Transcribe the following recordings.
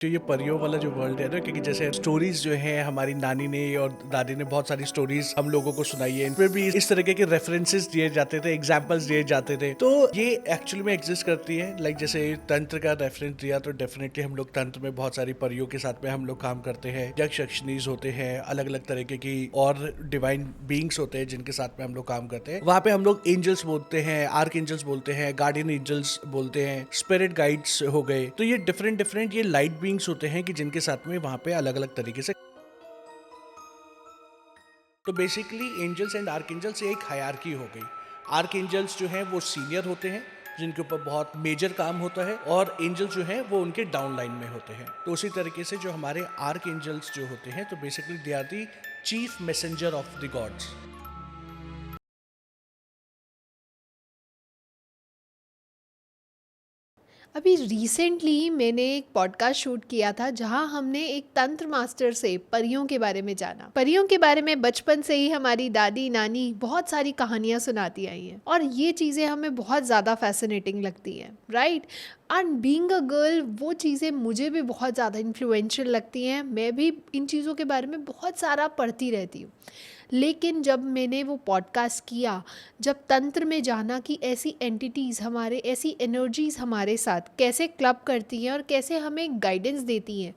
जो ये परियों वाला जो वर्ल्ड है ना, क्योंकि जैसे स्टोरीज जो है हमारी नानी ने और दादी ने बहुत सारी स्टोरीज हम लोगों को सुनाई है, इनमें भी इस तरीके के रेफरेंसेस दिए जाते थे, एग्जांपल्स दिए जाते थे। तो ये एक्चुअली में एग्जिस्ट करती है। लाइक जैसे तंत्र का रेफरेंस दिया, तो डेफिनेटली हम लोग तंत्र में बहुत सारी परियों के साथ में हम लोग काम करते हैं। यक्ष यक्षिणीज होते हैं, अलग अलग तरीके की और डिवाइन बींग्स होते हैं जिनके साथ में हम लोग काम करते हैं। वहाँ पे हम लोग एंजल्स बोलते हैं, आर्क एंजल्स बोलते हैं, गार्डियन एंजल्स बोलते हैं, स्पिरिट गाइड्स हो गए। तो ये डिफरेंट डिफरेंट ये लाइट बींग्स होते हैं कि जिनके साथ में वहाँ पे अलग अलग तरीके से। तो basically angels and archangels एक हायरार्की हो गई। आर्क एंजल्स जो हैं वो सीनियर होते हैं, जिनके ऊपर बहुत मेजर काम होता है, और एंजल्स जो हैं वो उनके डाउन लाइन में होते हैं। तो उसी तरीके से जो हमारे आर्क एंजल्स जो होते हैं, तो basically they are the chief messenger of the gods. अभी रिसेंटली मैंने एक पॉडकास्ट शूट किया था जहां हमने एक तंत्र मास्टर से परियों के बारे में जाना। परियों के बारे में बचपन से ही हमारी दादी नानी बहुत सारी कहानियां सुनाती आई हैं और ये चीज़ें हमें बहुत ज़्यादा फैसिनेटिंग लगती हैं, right. And being a girl वो चीज़ें मुझे भी बहुत ज़्यादा इन्फ्लुएंशियल लगती हैं। मैं भी इन चीज़ों के बारे में बहुत सारा पढ़ती रहती हूँ। लेकिन जब मैंने वो पॉडकास्ट किया, जब तंत्र में जाना कि ऐसी एंटिटीज़ हमारे, ऐसी एनर्जीज़ हमारे साथ कैसे क्लब करती हैं और कैसे हमें गाइडेंस देती हैं,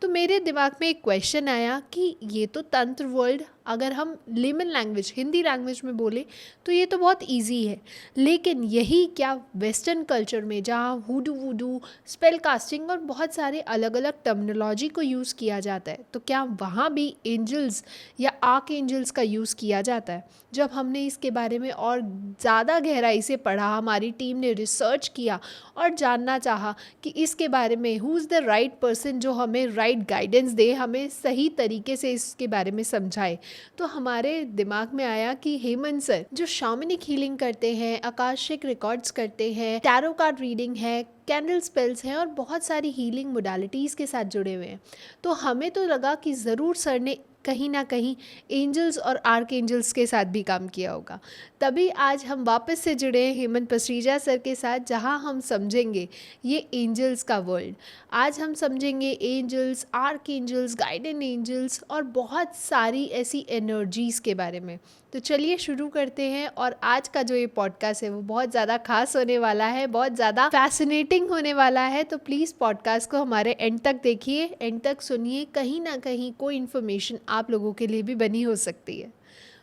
तो मेरे दिमाग में एक क्वेश्चन आया कि ये तो तंत्र वर्ल्ड, अगर हम लेमन लैंग्वेज हिंदी लैंग्वेज में बोले तो ये तो बहुत इजी है। लेकिन यही क्या वेस्टर्न कल्चर में, जहाँ हुडू वुडू, स्पेल कास्टिंग और बहुत सारे अलग अलग टर्मिनोलॉजी को यूज़ किया जाता है, तो क्या वहाँ भी एंजल्स या आर्क एंजल्स का यूज़ किया जाता है? जब हमने इसके बारे में और ज़्यादा गहराई से पढ़ा, हमारी टीम ने रिसर्च किया और जानना चाहा कि इसके बारे में who is the right person जो हमें राइट गाइडेंस दे, हमें सही तरीके से इसके बारे में समझाए, तो हमारे दिमाग में आया कि हेमंत सर जो शामनिक हीलिंग करते हैं, आकाशिक रिकॉर्ड्स करते हैं, टैरो कार्ड रीडिंग है, कैंडल स्पेल्स हैं और बहुत सारी हीलिंग मोडालिटीज़ के साथ जुड़े हुए हैं। तो हमें तो लगा कि ज़रूर सर ने कहीं ना कहीं एंजल्स और आर्क एंजल्स के साथ भी काम किया होगा। तभी आज हम वापस से जुड़े हैं हेमंत पसरीजा सर के साथ, जहां हम समझेंगे ये एंजल्स का वर्ल्ड। आज हम समझेंगे एंजल्स, आर्क एंजल्स, गाइडेन एंजल्स और बहुत सारी ऐसी एनर्जीज़ के बारे में। तो चलिए शुरू करते हैं। और आज का जो ये पॉडकास्ट है वो बहुत ज़्यादा खास होने वाला है, बहुत ज़्यादा फैसिनेटिंग होने वाला है। तो प्लीज़ पॉडकास्ट को हमारे एंड तक देखिए, एंड तक सुनिए, कहीं ना कहीं कोई इन्फॉर्मेशन आप लोगों के लिए भी बनी हो सकती है।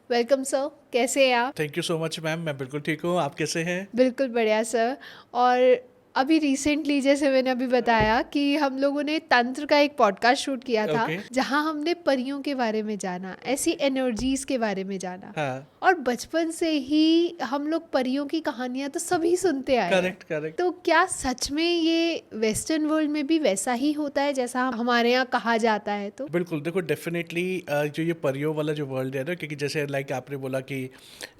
वेलकम सर, कैसे हैं आप? Thank you so much ma'am, मैं बिल्कुल ठीक हूँ। आप कैसे हैं? बिल्कुल बढ़िया सर। और अभी रिसेंटली जैसे मैंने अभी बताया कि हम लोगों ने तंत्र का एक पॉडकास्ट शूट किया था, ओके। जहां हमने परियों के बारे में जाना, ऐसी एनर्जीज के बारे में जाना। हाँ। और बचपन से ही हम लोग परियों की कहानियां तो सभी सुनते आए हैं। Correct correct. तो क्या सच में ये वेस्टर्न वर्ल्ड में भी वैसा ही होता है जैसा हमारे यहाँ कहा जाता है? तो बिल्कुल, देखो डेफिनेटली जो ये परियों वाला जो वर्ल्ड है ना, क्योंकि जैसे लाइक आपने बोला कि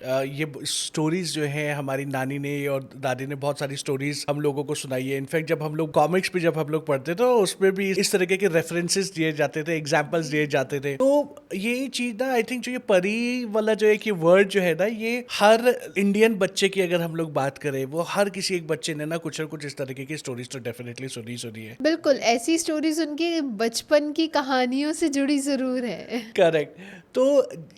ये स्टोरीज जो है हमारी नानी ने और दादी ने बहुत सारी स्टोरीज हम लोगों को सुनाई है। इनफैक्ट जब हम लोग कॉमिक्स पे जब हम लोग पढ़ते तो उसमें भी इस तरीके के रेफरेंसेस दिए जाते थे, एग्जाम्पल्स दिए जाते थे। तो ये चीज ना, आई थिंक जो ये परी वाला जो एक ये वर्ड जो है ना, ये हर इंडियन बच्चे की अगर हम लोग बात करें, वो हर किसी एक बच्चे ने ना कुछ इस तरीके की स्टोरीज तो डेफिनेटली सुनी है। बिल्कुल ऐसी स्टोरीज उनके बचपन की कहानियों से जुड़ी ज़रूर है। करेक्ट। तो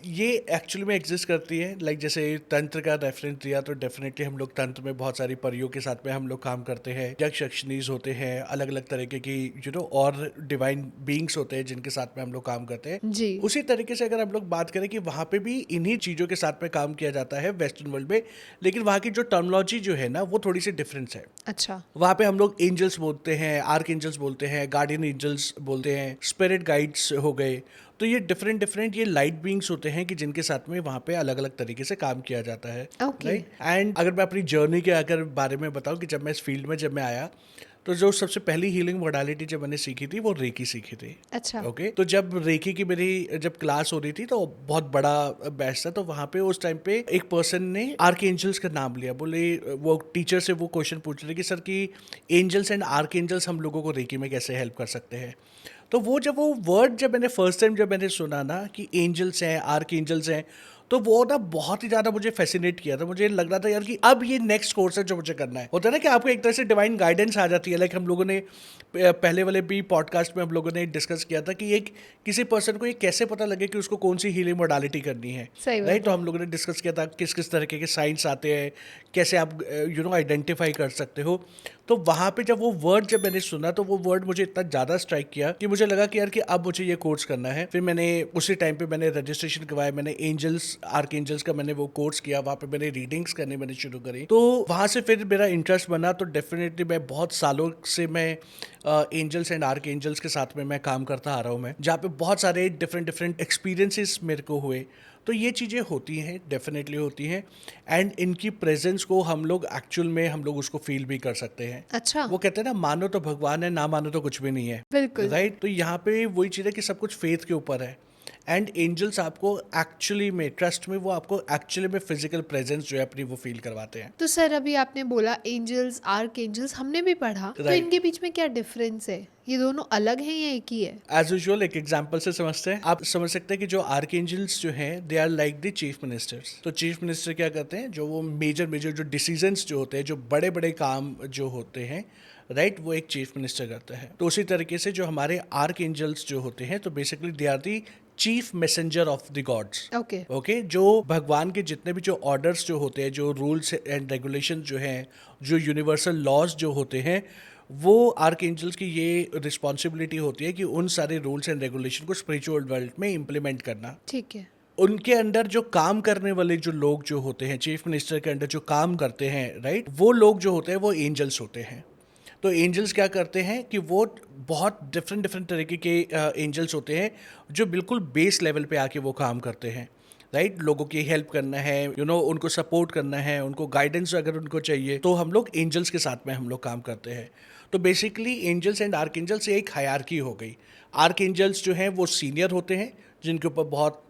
ये एक्चुअली में एग्जिस्ट करती है। लाइक जैसे तंत्र का रेफरेंस दिया, तो डेफिनेटली हम लोग तंत्र में बहुत सारी परियों के साथ में हम लोग काम करते हैं। यक्ष यक्षिणीज होते हैं, अलग अलग तरीके की और डिवाइन बींग्स होते हैं जिनके साथ में हम लोग काम करते हैं। जी। उसी तरीके से अगर हम लोग बात करें कि वहाँ पे भी इन्हीं चीज़ों के साथ में काम किया जाता है वेस्टर्न वर्ल्ड में, लेकिन वहाँ की जो टर्मिनोलॉजी जो है ना, वो थोड़ी सी डिफरेंस है। अच्छा। वहाँ पे हम लोग एंजल्स बोलते हैं, आर्क एंजल्स बोलते हैं, गार्डियन एंजल्स बोलते हैं, स्पिरिट गाइड्स हो गए। तो ये डिफरेंट डिफरेंट ये लाइट बींग्स होते हैं कि जिनके साथ में वहाँ पे अलग अलग तरीके से काम किया जाता है। ओके। राइट। एंड अगर मैं अपनी जर्नी के अगर बारे में बताऊँ कि जब मैं इस फील्ड में जब मैं आया, तो जो सबसे पहली हीलिंग मोडालिटी जब मैंने सीखी थी वो रेकी सीखी थी। अच्छा। ओके। तो जब रेकी की मेरी जब क्लास हो रही थी, तो बहुत बड़ा बैच था, तो वहाँ पे उस टाइम पे एक पर्सन ने आर्क एंजल्स का नाम लिया। बोले, वो टीचर से वो क्वेश्चन पूछ रहे कि सर कि एंजल्स एंड आर्क एंजल्स हम लोगों को रेकी में कैसे हेल्प कर सकते हैं। तो वो वर्ड जब मैंने फर्स्ट टाइम जब मैंने सुना ना कि एंजल्स हैं, आर्क एंजल्स हैं, तो वो ना बहुत ही ज़्यादा मुझे फैसिनेट किया था। मुझे लग रहा था यार कि अब ये नेक्स्ट कोर्स है जो मुझे करना है। होता है ना कि आपको एक तरह से डिवाइन गाइडेंस आ जाती है। लाइक हम लोगों ने पहले वाले भी पॉडकास्ट में हम लोगों ने डिस्कस किया था कि एक किसी पर्सन को ये कैसे पता लगे कि उसको कौन सी हीलिंग मोडालिटी करनी है, सही बात राइट। तो हम लोगों ने डिस्कस किया था किस किस तरीके के साइंस आते हैं, कैसे आप आइडेंटिफाई कर सकते हो। तो वहाँ पे जब वो वर्ड जब मैंने सुना तो वो वर्ड मुझे इतना ज़्यादा स्ट्राइक किया कि मुझे लगा कि यार कि अब मुझे ये कोर्स करना है। फिर मैंने उसी टाइम पे मैंने रजिस्ट्रेशन करवाया, मैंने एंजल्स आर्क एंजल्स का मैंने वो कोर्स किया, वहाँ पे मैंने रीडिंग्स करने मैंने शुरू करी। तो वहाँ से फिर मेरा इंटरेस्ट बना। तो डेफिनेटली मैं बहुत सालों से मैं एंजल्स एंड आर्क एंजल्स के साथ में मैं काम करता आ रहा हूँ, मैं जहाँ पे बहुत सारे डिफरेंट एक्सपीरियंसेस मेरे को हुए। तो ये चीज़ें होती हैं, डेफिनेटली होती हैं। एंड इनकी प्रेजेंस को हम लोग एक्चुअल में हम लोग उसको फील भी कर सकते हैं। अच्छा, वो कहते हैं ना, मानो तो भगवान है, ना मानो तो कुछ भी नहीं है, बिल्कुल। राइट। तो यहाँ पे वही चीज़ है कि सब कुछ फेथ के ऊपर है। एंड एंजल्स आपको एक्चुअली में, ट्रस्ट में, वो आपको एक्चुअली में फिजिकल प्रेजेंस जो है अपनी वो फील करवाते हैं। तो सर अभी आपने बोला एंजल्स आर्क एंजल्स हमने भी पढ़ा, तो Right. इनके बीच में क्या डिफरेंस है? ये दोनों अलग हैं या एक ही है? एज यूजुअल एक एग्जाम्पल से समझते हैं। आप समझ सकते हैं कि जो आर्क एंजल्स जो हैं they are like the chief ministers. तो चीफ मिनिस्टर क्या करते हैं, जो वो मेजर जो डिसीजंस जो होते हैं, जो बड़े बड़े काम जो होते हैं, राइट, वो एक चीफ मिनिस्टर करता है। तो उसी तरीके से जो हमारे आर्क एंजल्स जो होते हैं, तो basically they are the chief messenger of the gods. Okay, okay, जो भगवान के जितने भी जो ऑर्डर्स जो होते हैं, जो रूल्स एंड रेगुलेशन जो हैं, जो यूनिवर्सल लॉज जो होते हैं, वो आर्क एंजल्स की ये रिस्पॉन्सिबिलिटी होती है कि उन सारे रूल्स एंड रेगुलेशन को स्पिरिचुअल वर्ल्ड में इम्प्लीमेंट करना। ठीक है। उनके अंडर जो काम करने वाले जो लोग जो होते हैं, चीफ मिनिस्टर के अंडर जो काम करते हैं, राइट, वो लोग जो होते हैं वो एंजल्स होते हैं। तो एंजल्स क्या करते हैं कि वो बहुत डिफरेंट तरीके के एंजल्स होते हैं जो बिल्कुल बेस लेवल पे आके वो काम करते हैं, राइट। लोगों की हेल्प करना है, उनको सपोर्ट करना है, उनको गाइडेंस अगर उनको चाहिए, तो हम लोग एंजल्स के साथ में हम लोग काम करते हैं। तो basically angels and archangels एक हायरार्की हो गई। आर्क एंजल्स जो हैं वो सीनियर होते हैं, जिनके ऊपर बहुत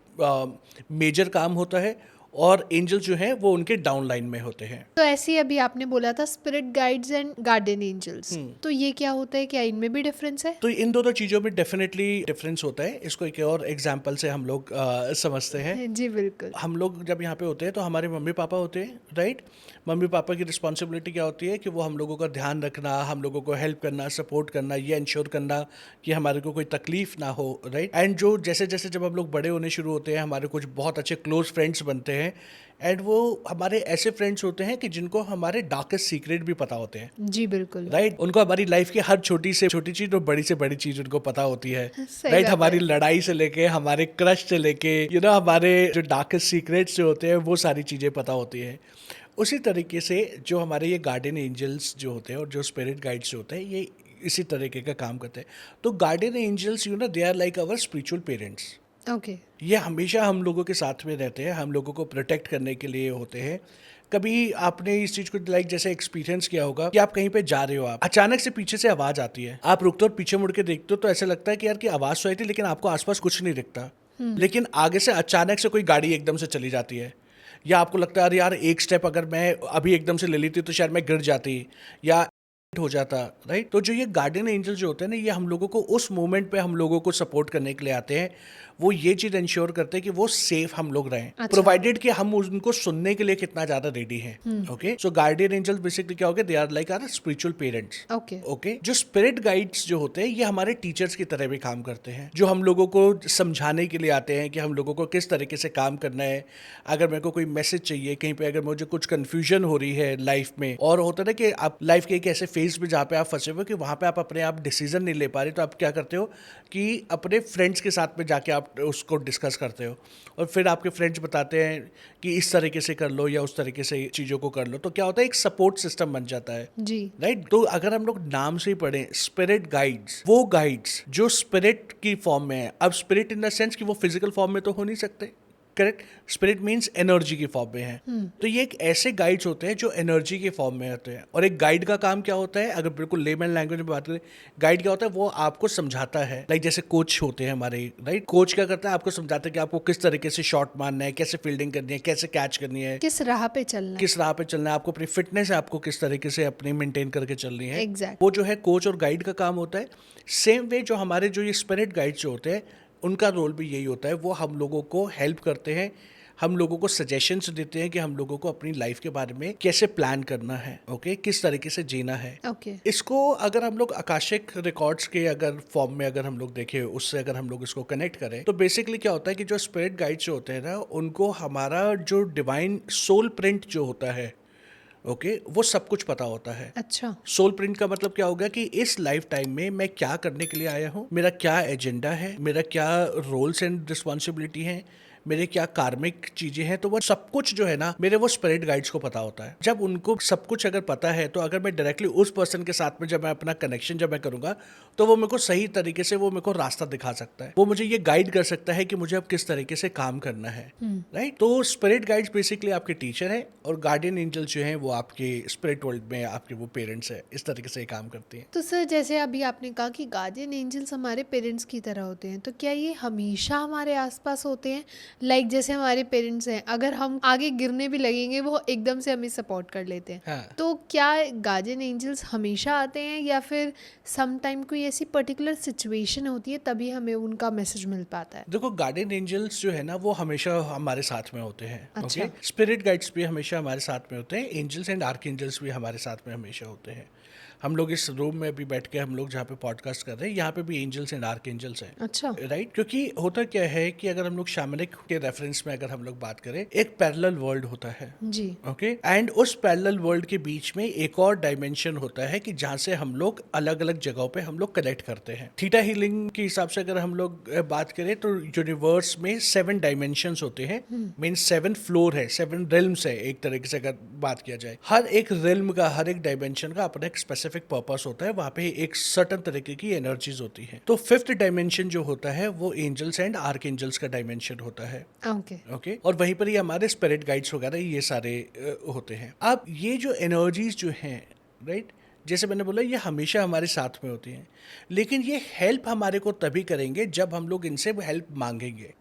मेजर काम होता है, और एंजल्स जो हैं वो उनके डाउन लाइन में होते हैं। तो ऐसे ही अभी आपने बोला था spirit guides and guardian angels, तो ये क्या होता है? क्या इनमें भी डिफरेंस है? तो इन दोनों चीज़ों में डेफिनेटली डिफरेंस होता है। इसको एक और एग्जांपल से हम लोग समझते हैं। जी बिल्कुल। हम लोग जब यहाँ पे होते हैं तो हमारे मम्मी पापा होते हैं, राइट। मम्मी पापा की रिस्पॉन्सिबिलिटी क्या होती है कि वो हम लोगों का ध्यान रखना, हम लोगों को हेल्प करना, सपोर्ट करना, ये इंश्योर करना कि हमारे को कोई तकलीफ ना हो, राइट। एंड जो जैसे जैसे जब हम लोग बड़े होने शुरू होते हैं, हमारे कुछ बहुत अच्छे क्लोज फ्रेंड्स बनते हैं। एंड वो हमारे ऐसे फ्रेंड्स होते हैं कि जिनको हमारे डार्केस्ट सीक्रेट भी पता होते हैं, जी बिल्कुल। राइट। उनको हमारी लाइफ की हर छोटी से छोटी चीज और बड़ी से बड़ी चीज उनको पता होती है, सही राइट। बात हमारी है। लड़ाई से लेके, हमारे क्रश से लेके, हमारे जो डार्केस्ट सीक्रेट्स जो होते हैं, वो सारी चीजें पता होती है। उसी तरीके से जो हमारे ये गार्डियन एंजल्स जो होते हैं और जो स्पिरिट गाइड्स जो होते हैं, ये इसी तरीके का काम करते हैं। तो guardian angels they are like our spiritual parents. Okay, ये हमेशा हम लोगों के साथ में रहते हैं, हम लोगों को प्रोटेक्ट करने के लिए होते हैं। कभी आपने इस चीज को लाइक जैसे एक्सपीरियंस किया होगा कि आप कहीं पे जा रहे हो, आप अचानक से पीछे से आवाज आती है, आप रुकते हो और पीछे मुड़ के देखते हो, तो ऐसा लगता है कि यार की आवाज तो आई थी लेकिन आपको आसपास कुछ नहीं दिखता। लेकिन आगे से अचानक से कोई गाड़ी एकदम से चली जाती है, या आपको लगता है अरे यार एक स्टेप अगर मैं अभी एकदम से ले लेती तो शायद मैं गिर जाती या हो जाता, राइट। तो जो ये गार्डियन एंजल जो होते हैं ना, ये हम लोगों को उस मोमेंट पे हम लोगों को सपोर्ट करने के लिए आते हैं। वो ये चीज इंश्योर करते हैं कि वो सेफ हम लोग रहें, अच्छा। प्रोवाइडेड कि हम उनको सुनने के लिए कितना ज्यादा रेडी हैं। Okay, so guardian angel basically क्या हो गया, they are like our spiritual parents. Okay, okay, जो स्पिरिट गाइड्स जो होते हैं, ये हमारे टीचर्स की तरह भी काम करते हैं, जो हम लोगों को समझाने के लिए आते हैं कि हम लोगों को किस तरीके से काम करना है। अगर मेरे को कोई मैसेज चाहिए कहीं पे, अगर मुझे कुछ कंफ्यूजन हो रही है लाइफ में, और होता है ना कि आप लाइफ के एक ऐसे फेज में जहाँ पे आप फंसे हुए कि वहाँ पे आप अपने आप डिसीजन नहीं ले पा रहे, तो आप क्या करते हो कि अपने फ्रेंड्स के साथ में जाके आप उसको डिस्कस करते हो, और फिर आपके फ्रेंड्स बताते हैं कि इस तरीके से कर लो या उस तरीके से चीज़ों को कर लो। तो क्या होता है, एक सपोर्ट सिस्टम बन जाता है, जी राइट। तो अगर हम लोग नाम से ही पढ़ें स्पिरिट गाइड्स, वो गाइड्स जो स्पिरिट की फॉर्म में है। अब स्पिरिट इन द सेंस कि वो फिजिकल फॉर्म में तो हो नहीं सकते, करेक्ट। स्पिरिट मीन्स एनर्जी की फॉर्म में है। तो ये एक ऐसे गाइड्स होते हैं जो एनर्जी के फॉर्म में होते हैं। और एक गाइड का काम क्या होता है, अगर बिल्कुल लेमन लैंग्वेज में बात करें, गाइड क्या होता है, वो आपको समझाता है। लाइक जैसे कोच होते हैं हमारे, राइट। कोच क्या करता है, आपको समझाता है कि आपको किस तरीके से शॉट मारना है, कैसे फील्डिंग करनी है, कैसे कैच करनी है, किस राह पे चलना है। किस राह पे चलना है, आपको अपनी फिटनेस है आपको किस तरीके से अपनी मेंटेन करके चलनी है। Exactly. वो जो है कोच और गाइड का काम होता है। सेम वे जो हमारे जो ये स्पिरिट गाइड्स जो होते हैं, उनका रोल भी यही होता है। वो हम लोगों को हेल्प करते हैं, हम लोगों को सजेशंस देते हैं कि हम लोगों को अपनी लाइफ के बारे में कैसे प्लान करना है, ओके, किस तरीके से जीना है। ओके। इसको अगर हम लोग आकाशिक रिकॉर्ड्स के अगर फॉर्म में अगर हम लोग देखें, उससे अगर हम लोग इसको कनेक्ट करें, तो बेसिकली क्या होता है कि जो स्पिरिट गाइड्स जो होते हैं ना, उनको हमारा जो डिवाइन सोल प्रिंट जो होता है, ओके, वो सब कुछ पता होता है। अच्छा। सोल प्रिंट का मतलब क्या होगा कि इस लाइफ टाइम में मैं क्या करने के लिए आया हूँ, मेरा क्या एजेंडा है, मेरा क्या रोल्स एंड रिस्पॉन्सिबिलिटी है, मेरे क्या कार्मिक चीजें हैं। तो वो सब कुछ जो है ना, मेरे वो स्पिरिट गाइड्स को पता होता है। जब उनको सब कुछ अगर पता है, तो अगर मैं डायरेक्टली उस पर्सन के साथ में जब मैं अपना कनेक्शन जब मैं करूंगा, तो वो मेरे को सही तरीके से वो मेरे को रास्ता दिखा सकता है। वो मुझे ये गाइड कर सकता है कि मुझे अब किस तरीके से काम करना है, राइट। तो स्पिरिट गाइड्स बेसिकली आपके टीचर है, और गार्डियन एंजल जो है वो आपके स्पिरिट वर्ल्ड में आपके वो पेरेंट्स है। इस तरीके से ये काम करती हैं। तो सर, जैसे अभी आपने कहा कि गार्डियन एंजल्स हमारे पेरेंट्स की तरह होते हैं, तो क्या ये हमेशा हमारे आसपास होते हैं? लाइक जैसे हमारे पेरेंट्स हैं, अगर हम आगे गिरने भी लगेंगे, वो एकदम से हमें सपोर्ट कर लेते हैं। हाँ। तो क्या गार्डियन एंजल्स हमेशा आते हैं, या फिर सम टाइम कोई ऐसी पर्टिकुलर सिचुएशन होती है तभी हमें उनका मैसेज मिल पाता है? देखो, गार्डियन एंजल्स जो है ना, वो हमेशा हमारे साथ में होते हैं। अच्छा। ओके। स्पिरिट गाइड्स भी हमेशा हमारे साथ में होते हैं। एंजल्स एंड आर्क एंजल्स भी हमारे साथ में हमेशा होते हैं। हम लोग इस रूम में अभी बैठ के हम लोग जहाँ पे पॉडकास्ट कर रहे हैं, यहाँ पे भी एंजल्स एंड आर्क एंजल्स हैं। अच्छा। राइट। क्योंकि होता क्या है कि अगर हम लोग शामनिक के रेफरेंस में अगर हम लोग बात करें, एक पैरेलल वर्ल्ड होता है। जी। ओके। एंड उस पैरेलल वर्ल्ड के बीच में एक और डायमेंशन होता है कि जहाँ से हम लोग अलग अलग जगहों पे हम लोग कनेक्ट करते हैं। थीटा हीलिंग के हिसाब से अगर हम लोग बात करें, तो यूनिवर्स में 7 डायमेंशंस होते हैं। मीन 7 फ्लोर है, 7 रिल्म्स है एक तरीके से अगर बात किया जाए। हर एक रिल्म का, हर एक डायमेंशन का अपना एक स्पेसिफिक पर्पस होता है। वहाँ पे एक सर्टेन तरीके की एनर्जीज होती है। तो 5th डायमेंशन जो होता है वो एंजल्स एंड आर्क एंजल्स का डायमेंशन होता है। ओके। ओके। और वहीं पर ही हमारे स्पिरिट गाइड्स वगैरह ये सारे होते हैं। अब ये जो एनर्जीज जो हैं, राइट, जैसे मैंने बोला, ये हमेशा हमारे साथ में होती हैं, लेकिन ये हेल्प हमारे को तभी करेंगे जब हम लोग इनसे हेल्प मांगेंगे।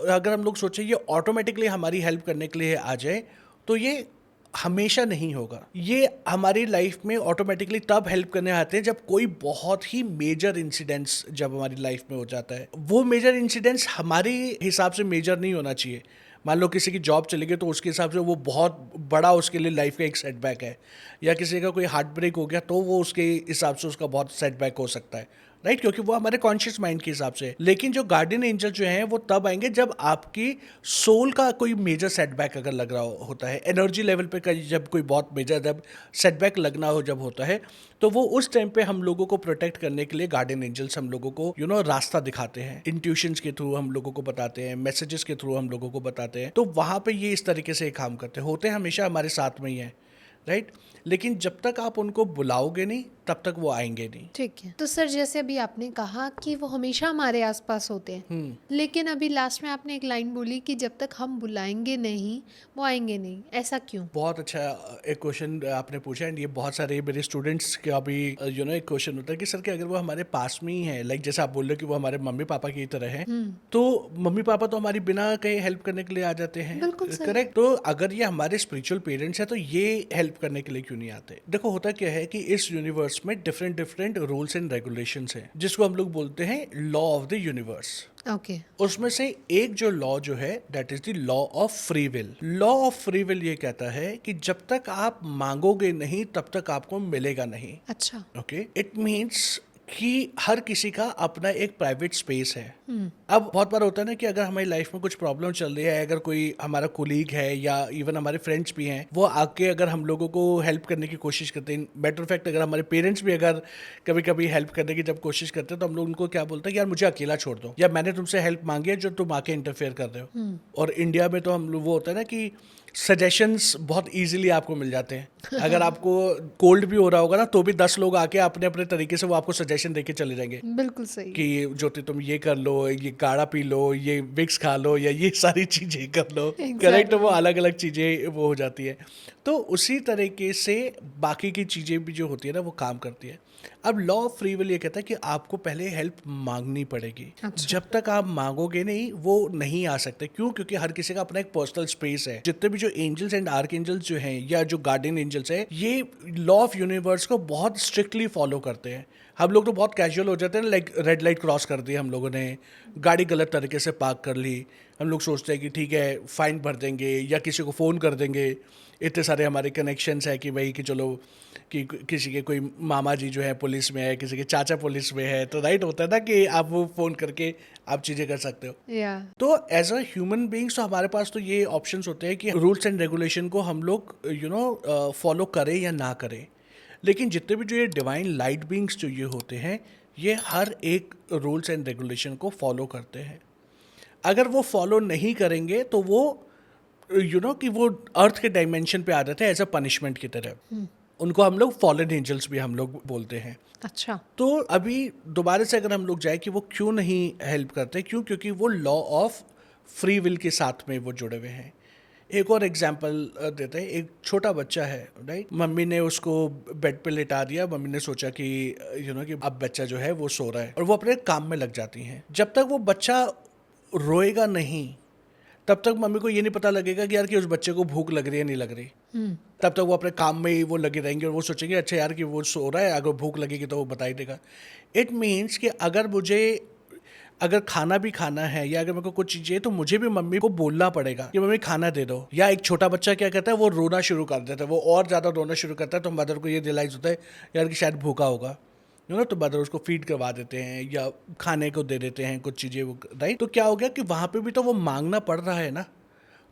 अगर हम लोग सोचें ये ऑटोमेटिकली हमारी हेल्प करने के लिए आ जाए, तो ये हमेशा नहीं होगा। ये हमारी लाइफ में ऑटोमेटिकली तब हेल्प करने आते हैं जब कोई बहुत ही मेजर इंसिडेंट्स जब हमारी लाइफ में हो जाता है। वो मेजर इंसिडेंट्स हमारे हिसाब से मेजर नहीं होना चाहिए। मान लो किसी की जॉब चली गई, तो उसके हिसाब से वो बहुत बड़ा उसके लिए लाइफ का एक सेटबैक है, या किसी का कोई हार्ट ब्रेक हो गया, तो वो उसके हिसाब से उसका बहुत सेटबैक हो सकता है, राइट, क्योंकि वो हमारे कॉन्शियस माइंड के हिसाब से। लेकिन जो गार्डियन एंजल जो हैं, वो तब आएंगे जब आपकी सोल का कोई मेजर सेटबैक अगर लग रहा होता है, एनर्जी लेवल पे जब कोई बहुत मेजर जब सेटबैक लगना हो जब होता है, तो वो उस टाइम पे हम लोगों को प्रोटेक्ट करने के लिए गार्डियन एंजल्स हम लोगों को रास्ता दिखाते हैं। इंट्यूशंस के थ्रू हम लोगों को बताते हैं, मैसेजेस के थ्रू हम लोगों को बताते हैं। तो वहाँ पे ये इस तरीके से काम करते होते हैं, हमेशा हमारे साथ में ही है, राइट। लेकिन जब तक आप उनको बुलाओगे नहीं, तब तक वो आएंगे नहीं। ठीक है। तो सर, जैसे अभी आपने कहा कि वो हमेशा हमारे आसपास होते हैं, लेकिन अभी लास्ट में आपने एक लाइन बोली कि जब तक हम बुलाएंगे नहीं, वो आएंगे नहीं। ऐसा क्यों? बहुत अच्छा एक क्वेश्चन आपने पूछा। एंड ये बहुत सारे मेरे स्टूडेंट्स का भी एक क्वेश्चन होता है कि सर कि अगर वो हमारे पास में ही है, लाइक जैसे आप बोल रहे हो कि वो हमारे मम्मी पापा की तरह है, तो मम्मी पापा तो हमारी बिना कहीं हेल्प करने के लिए आ जाते हैं। बिल्कुल सही। करेक्ट। तो अगर ये हमारे स्पिरिचुअल पेरेंट्स है, तो ये हेल्प करने के लिए क्यों नहीं आते? देखो, होता क्या है कि इस यूनिवर्स में डिफरेंट रूल्स एंड रेगुलेशंस हैं, जिसको हम लोग बोलते हैं law of the universe. Okay. उसमें से एक जो लॉ जो है, that is the law of free will. Law of free will ये कहता है कि जब तक आप मांगोगे नहीं, तब तक आपको मिलेगा नहीं। अच्छा। ओके। इट मीन्स कि हर किसी का अपना एक प्राइवेट स्पेस है। अब बहुत बार होता है ना कि अगर हमारी लाइफ में कुछ प्रॉब्लम चल रही है, अगर कोई हमारा कोलीग है या इवन हमारे फ्रेंड्स भी हैं, वो आके अगर हम लोगों को हेल्प करने की कोशिश करते हैं, बेटर फैक्ट अगर हमारे पेरेंट्स भी अगर कभी कभी हेल्प करने की जब कोशिश करते हैं, तो हम लोग उनको क्या बोलते हैं कि यार मुझे अकेला छोड़ दो, या मैंने तुमसे हेल्प मांगी है जो तुम आके इंटरफेयर कर रहे हो। और इंडिया में तो हम लोग वो होता है ना कि सजेशंस बहुत इजीली आपको मिल जाते हैं। अगर आपको कोल्ड भी हो रहा होगा ना, तो भी 10 लोग आके अपने अपने तरीके से वो आपको सजेशन देके चले जाएंगे बिल्कुल सही। कि ज्योति तुम ये कर लो, ये काढ़ा पी लो, ये विक्स खा लो, या ये सारी चीजें कर लो। करेक्ट, वो अलग अलग चीजें वो हो जाती है। तो उसी तरीके से बाकी की चीजें भी जो होती है ना, वो काम करती है। अब लॉ ऑफ फ्री विल ये कहता है कि आपको पहले हेल्प मांगनी पड़ेगी। अच्छा। जब तक आप मांगोगे नहीं, वो नहीं आ सकते। क्यों? क्योंकि हर किसी का अपना एक पर्सनल स्पेस है। जितने भी जो एंजल्स एंड आर्क एंजल्स जो हैं, या जो गार्डियन एंजल्स है, ये लॉ ऑफ यूनिवर्स को बहुत स्ट्रिक्टली फॉलो करते हैं। हम लोग तो बहुत कैजुअल हो जाते हैं, लाइक रेड लाइट क्रॉस कर दी हम लोगों ने, गाड़ी गलत तरीके से पार्क कर ली, हम लोग सोचते हैं कि ठीक है फाइन भर देंगे या किसी को फ़ोन कर देंगे। इतने सारे हमारे कनेक्शंस है कि भाई कि चलो कि किसी के कोई मामा जी जो है पुलिस में है, किसी के चाचा पुलिस में है, तो राइट होता है ना कि आप वो फ़ोन करके आप चीज़ें कर सकते हो। या तो एज अ ह्यूमन बींग्स तो हमारे पास तो ये ऑप्शंस होते हैं कि रूल्स एंड रेगुलेशन को हम लोग फॉलो करें या ना करें। लेकिन जितने भी जो ये डिवाइन लाइट बींग्स जो ये होते हैं, ये हर एक रूल्स एंड रेगुलेशन को फॉलो करते हैं। अगर वो फॉलो नहीं करेंगे तो वो कि वो अर्थ के डायमेंशन पे आ जाते हैं एज अ पनिशमेंट की तरह। उनको हम लोग फॉलन एंजल्स भी हम लोग बोलते हैं। अच्छा। तो अभी दोबारा से अगर हम लोग जाए कि वो क्यों नहीं हेल्प करते, क्योंकि वो लॉ ऑफ फ्री विल के साथ में वो जुड़े हुए हैं। एक और एग्जांपल देते हैं। एक छोटा बच्चा है, राइट, मम्मी ने उसको बेड पे लेटा दिया। मम्मी ने सोचा कि कि अब बच्चा जो है वो सो रहा है, और वो अपने काम में लग जाती हैं। जब तक वो बच्चा रोएगा नहीं, तब तक मम्मी को ये नहीं पता लगेगा कि यार कि उस बच्चे को भूख लग रही है नहीं लग रही। तब तक वो अपने काम में ही वो लगे रहेंगे, और वो सोचेंगे अच्छा यार कि वो सो रहा है, अगर भूख लगेगी तो वो बता ही देगा। इट मीन्स कि अगर खाना भी खाना है, या अगर मेरे को कुछ चीज़ें, तो मुझे भी मम्मी को बोलना पड़ेगा कि मम्मी खाना दे दो। या एक छोटा बच्चा क्या करता है, वो रोना शुरू कर देता है, वो और ज़्यादा रोना शुरू करता है, तो मदर को ये रियलाइज़ होता है यार कि शायद भूखा होगा, तो मदर उसको फीड करवा देते हैं या खाने को दे देते हैं कुछ चीज़ें, वो राइट। तो क्या हो गया कि वहाँ पे भी तो वो मांगना पड़ रहा है ना।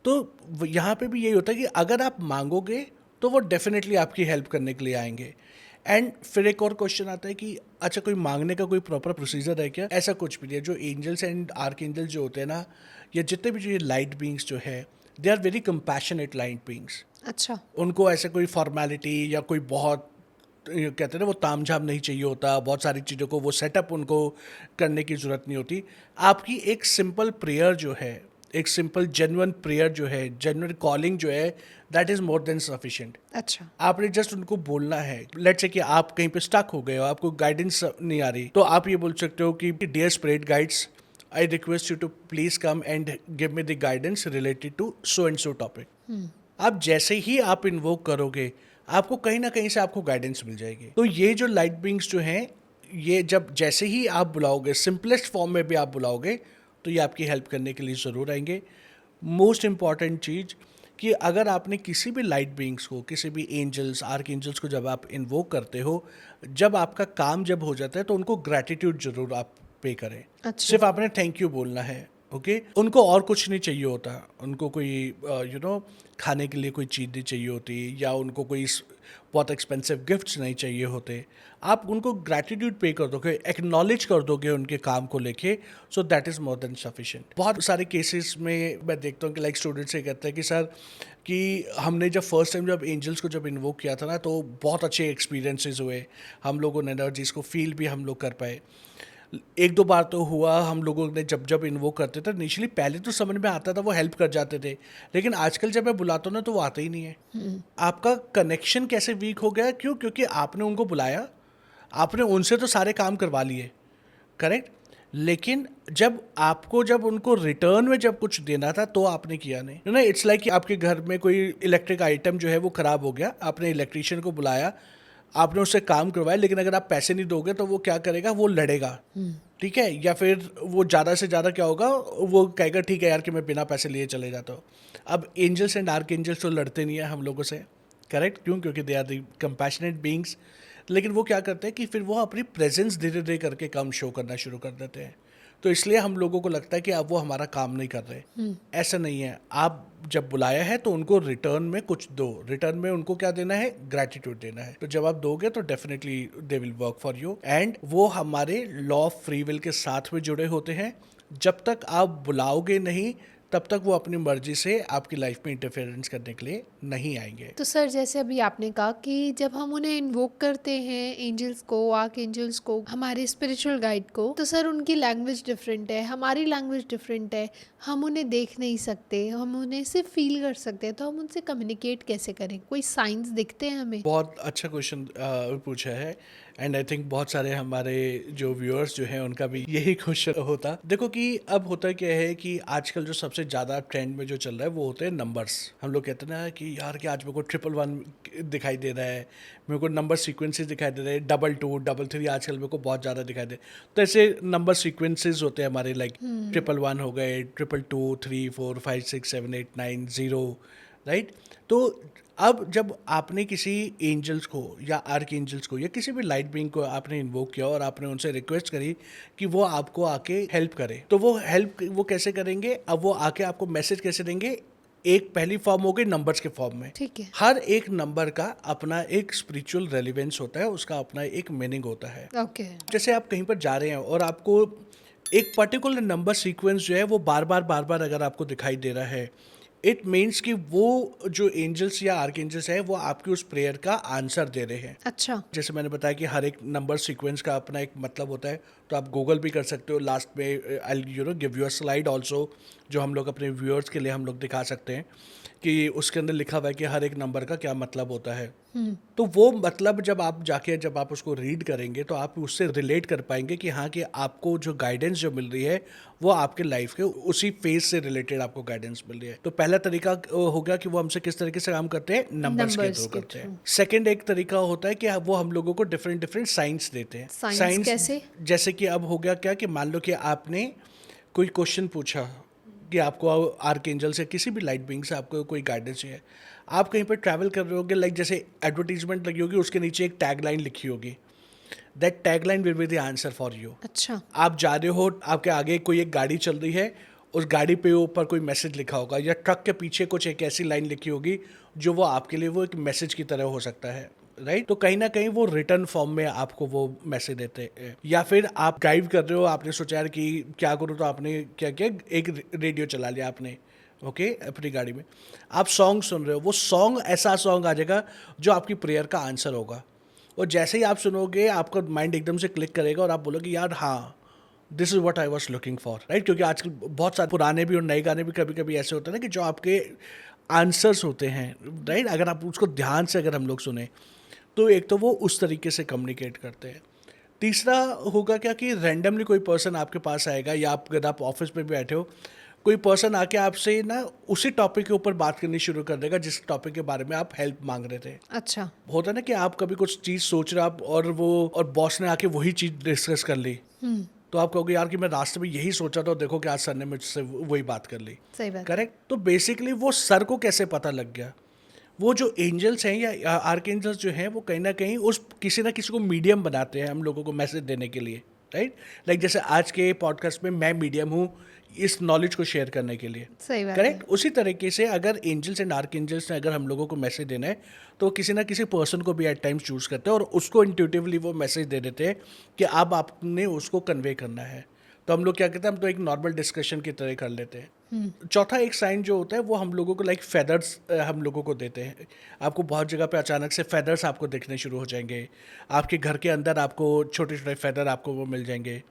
तो यहाँ पे भी यही होता है कि अगर आप मांगोगे तो वो डेफिनेटली आपकी हेल्प करने के लिए आएंगे। एंड फिर एक और क्वेश्चन आता है कि अच्छा, कोई मांगने का कोई प्रॉपर प्रोसीजर है क्या? ऐसा कुछ भी नहीं है। जो एंजल्स एंड आर्क एंजल्स जो होते हैं ना, या जितने भी जो ये लाइट बींग्स जो है, they are very compassionate light beings. अच्छा। उनको ऐसे कोई फॉर्मेलिटी या कोई बहुत ये कहते हैं ना, वो तामझाम नहीं चाहिए होता। बहुत सारी चीज़ों को वो सेटअप उनको करने की ज़रूरत नहीं होती। आपकी एक सिंपल प्रेयर जो है, एक सिंपल जेन्युइन प्रेयर जो है, जेन्युइन कॉलिंग जो है, that is more than sufficient. अच्छा। आपने जस्ट उनको बोलना है। लेट्स से कि आप कहीं पे स्टक हो गए हो, आपको गाइडेंस नहीं आ रही, तो आप ये बोल सकते हो कि dear spirit guides, I request you to please come and give me the guidance related to so and so topic. आप जैसे ही आप इन्वोक करोगे, आपको कहीं ना कहीं से आपको गाइडेंस मिल जाएगी। तो ये जो लाइट बींग्स जो हैं, ये जब जैसे ही आप बुलाओगे, सिंपलेस्ट फॉर्म में भी आप बुलाओगे, तो ये आपकी हेल्प करने के लिए ज़रूर आएंगे। मोस्ट इम्पॉर्टेंट चीज़ कि अगर आपने किसी भी लाइट बींग्स को, किसी भी एंजल्स, आर्क एंजल्स को जब आप इन्वोक करते हो, जब आपका काम जब हो जाता है, तो उनको ग्रैटिट्यूड जरूर आप पे करें। अच्छा। सिर्फ आपने थैंक यू बोलना है। ओके, उनको और कुछ नहीं चाहिए होता। उनको कोई खाने के लिए कोई चीज़ नहीं चाहिए होती, या उनको कोई बहुत एक्सपेंसिव गिफ्ट्स नहीं चाहिए होते। आप उनको ग्रैटिट्यूड पे कर दोगे, एक्नॉलेज कर दोगे उनके काम को लेके, so that is more than sufficient. बहुत सारे केसेस में मैं देखता हूँ कि लाइक स्टूडेंट्स से कहते हैं कि सर कि हमने जब फर्स्ट टाइम जब एंजल्स को जब इन्वोक किया था ना, तो बहुत अच्छे एक्सपीरियंसेस हुए, हम लोगों ने एनर्जीज को फील भी हम लोग कर पाए। एक दो बार तो हुआ, हम लोगों ने जब इन्वोक करते थे, इनिशियली पहले तो समझ में आता था, वो हेल्प कर जाते थे, लेकिन आजकल जब मैं बुलाता हूँ ना, तो वो आते ही नहीं है। आपका कनेक्शन कैसे वीक हो गया? क्यों? क्योंकि आपने उनको बुलाया, आपने उनसे तो सारे काम करवा लिए, करेक्ट, लेकिन जब उनको रिटर्न में जब कुछ देना था, तो आपने किया नहीं। ना, इट्स लाइक कि आपके घर में कोई इलेक्ट्रिक आइटम जो है वो ख़राब हो गया, आपने इलेक्ट्रीशियन को बुलाया, आपने उससे काम करवाया, लेकिन अगर आप पैसे नहीं दोगे तो वो क्या करेगा? वो लड़ेगा, ठीक है, या फिर वो ज़्यादा से ज़्यादा क्या होगा, वो कहेगा ठीक है यार कि मैं बिना पैसे लिए चले जाता हूँ। अब एंजल्स एंड आर्क एंजल्स तो लड़ते नहीं है हम लोगों से, करेक्ट, क्यों? क्योंकि they are the compassionate beings. लेकिन वो क्या करते हैं कि फिर वो अपनी प्रेजेंस धीरे धीरे करके कम शो करना शुरू कर देते हैं। तो इसलिए हम लोगों को लगता है कि अब वो हमारा काम नहीं कर रहे। ऐसा नहीं है। आप जब बुलाया है तो उनको रिटर्न में कुछ दो। रिटर्न में उनको क्या देना है? ग्रैटिट्यूड देना है। तो जब आप दोगे तो definitely they will work for you, and वो हमारे लॉ ऑफ फ्री विल के साथ में जुड़े होते हैं। जब तक आप बुलाओगे नहीं, तब तक वो अपनी मर्जी से आपकी लाइफ में इंटरफेरेंस करने के लिए नहीं आएंगे। तो सर जैसे अभी आपने कहा कि जब हम उन्हें इन्वोक करते हैं, एंजल्स को, आर्क एंजल्स को, हमारे स्पिरिचुअल गाइड को, तो सर उनकी लैंग्वेज डिफरेंट है, हमारी लैंग्वेज डिफरेंट है, हम उन्हें देख नहीं सकते, हम उन्हें सिर्फ फील कर सकते हैं, तो हम उनसे कम्युनिकेट कैसे करें? कोई साइंस दिखते हैं हमें? बहुत अच्छा क्वेश्चन पूछा है एंड आई थिंक बहुत सारे हमारे जो व्यूअर्स जो हैं उनका भी यही क्वेश्चन होता। देखो कि अब होता क्या है कि आजकल जो सबसे ज़्यादा ट्रेंड में जो चल रहा है वो होते हैं नंबर्स। हम लोग कहते हैं ना कि यार कि आज मेरे को 111 दिखाई दे रहा है, मेरे को नंबर सीक्वेंसेस दिखाई दे रहे हैं, 22 3 आजकल मेरे को बहुत ज़्यादा दिखाई दे। तो ऐसे नंबर सीक्वेंसेस होते हैं हमारे, लाइक 111 हो गए, 222 3 4 5 6 7 8 9 0, राइट। तो अब जब आपने किसी एंजल्स को या आर्क एंजल्स को या किसी भी लाइट बीइंग को आपने इन्वोक किया और आपने उनसे रिक्वेस्ट करी कि वो आपको आके हेल्प करे, तो वो हेल्प वो कैसे करेंगे? अब वो आके आपको मैसेज कैसे देंगे? एक पहली फॉर्म हो गई नंबर्स के फॉर्म में। ठीक है। हर एक नंबर का अपना एक स्पिरिचुअल रेलिवेंस होता है, उसका अपना एक मीनिंग होता है। ओके। जैसे आप कहीं पर जा रहे हैं और आपको एक पर्टिकुलर नंबर सीक्वेंस जो है वो बार बार अगर आपको दिखाई दे रहा है, इट मीन्स कि वो जो एंजल्स या आर्क एंजल्स है वो आपकी उस प्रेयर का आंसर दे रहे हैं। अच्छा। जैसे मैंने बताया कि हर एक नंबर सीक्वेंस का अपना एक मतलब होता है, तो आप गूगल भी कर सकते हो। लास्ट में I give you a slide also, जो हम लोग अपने व्यूअर्स के लिए हम लोग दिखा सकते हैं कि उसके अंदर लिखा हुआ है कि हर एक नंबर का क्या मतलब होता है। तो वो मतलब जब आप उसको रीड करेंगे तो आप उससे रिलेट कर पाएंगे कि हाँ, कि आपको जो गाइडेंस जो मिल रही है वो आपके लाइफ के उसी फेज से रिलेटेड आपको गाइडेंस मिल रही है। तो पहला तरीका हो गया कि वो हमसे किस तरीके से काम करते हैं, नंबर्स के Numbers थ्रू के करते हैं। through। सेकंड एक तरीका होता है कि वो हम लोगों को डिफरेंट डिफरेंट साइंस देते हैं। Signs कैसे? जैसे कि अब हो गया क्या कि मान लो कि आपने कोई क्वेश्चन पूछा कि आपको आर्क एंजल से किसी भी लाइट बीइंग से आपको कोई गाइडेंस चाहिए। आप कहीं पर ट्रैवल कर रहे होगे, लाइक जैसे एडवर्टीजमेंट लगी होगी, उसके नीचे एक टैग लाइन लिखी होगी, that tag line will be the answer for you. अच्छा। आप जा रहे हो, आपके आगे कोई एक गाड़ी चल रही है, उस गाड़ी पे ऊपर कोई मैसेज लिखा होगा, या ट्रक के पीछे कुछ एक ऐसी लाइन लिखी होगी जो वो आपके लिए वो एक मैसेज की तरह हो सकता है, राइट। तो कहीं ना कहीं वो रिटर्न फॉर्म में आपको वो मैसेज देते हैं। या फिर आप ड्राइव कर रहे हो, आपने सोचा यार कि क्या करूँ, तो आपने क्या किया, एक रेडियो चला लिया आपने, ओके, अपनी गाड़ी में आप सॉन्ग सुन रहे हो। वो सॉन्ग ऐसा सॉन्ग आ जाएगा जो आपकी प्रेयर का आंसर होगा, और जैसे ही आप सुनोगे आपका माइंड एकदम से क्लिक करेगा और आप बोलोगे यार हाँ, this is what I was looking for, right. क्योंकि आजकल बहुत सारे पुराने भी और नए गाने भी कभी कभी ऐसे होते हैं ना कि जो आपके आंसर्स होते हैं, राइट। अगर आप उसको ध्यान से अगर हम लोग सुने तो एक तो वो उस तरीके से कम्युनिकेट करते हैं। तीसरा होगा क्या कि रैंडमली कोई पर्सन आपके पास आएगा, या आप अगर आप ऑफिस में भी बैठे हो, कोई पर्सन आके आपसे ना उसी टॉपिक के ऊपर बात करनी शुरू कर देगा जिस टॉपिक के बारे में आप हेल्प मांग रहे थे। अच्छा। होता है ना कि आप कभी कुछ चीज़ सोच रहे हो आप, और बॉस ने आके वही चीज़ डिस्कस कर ली, तो आप कहोगे यार कि मैं रास्ते में यही सोचा था, देखो कि आज सर ने मुझसे वही बात कर ली। सही बात। करेक्ट। तो बेसिकली वो सर को कैसे पता लग गया? वो जो एंजल्स हैं या आर्क एंजल्स जो हैं वो कहीं ना कहीं उस किसी ना किसी को मीडियम बनाते हैं हम लोगों को मैसेज देने के लिए, राइट। लाइक जैसे आज के पॉडकास्ट में मैं मीडियम हूँ इस नॉलेज को शेयर करने के लिए, सही बात है। करेक्ट। उसी तरीके से अगर एंजल्स एंड आर्क एंजल्स ने अगर हम लोगों को मैसेज देना है तो वो किसी ना किसी पर्सन को भी एट टाइम्स चूज करते हैं और उसको इंट्यूटिवली वो मैसेज दे देते हैं कि अब आपने उसको कन्वे करना है। तो हम लोग क्या कहते हैं, हम तो एक नॉर्मल डिस्कशन की तरह कर लेते हैं। चौथा एक साइन जो होता है वो हम लोगों को लाइक फेदर्स हम लोगों को देते हैं। आपको बहुत जगह पे अचानक से फेदर्स आपको दिखने शुरू हो जाएंगे, आपके घर के अंदर आपको छोटे छोटे फेदर आपको वो मिल जाएंगे,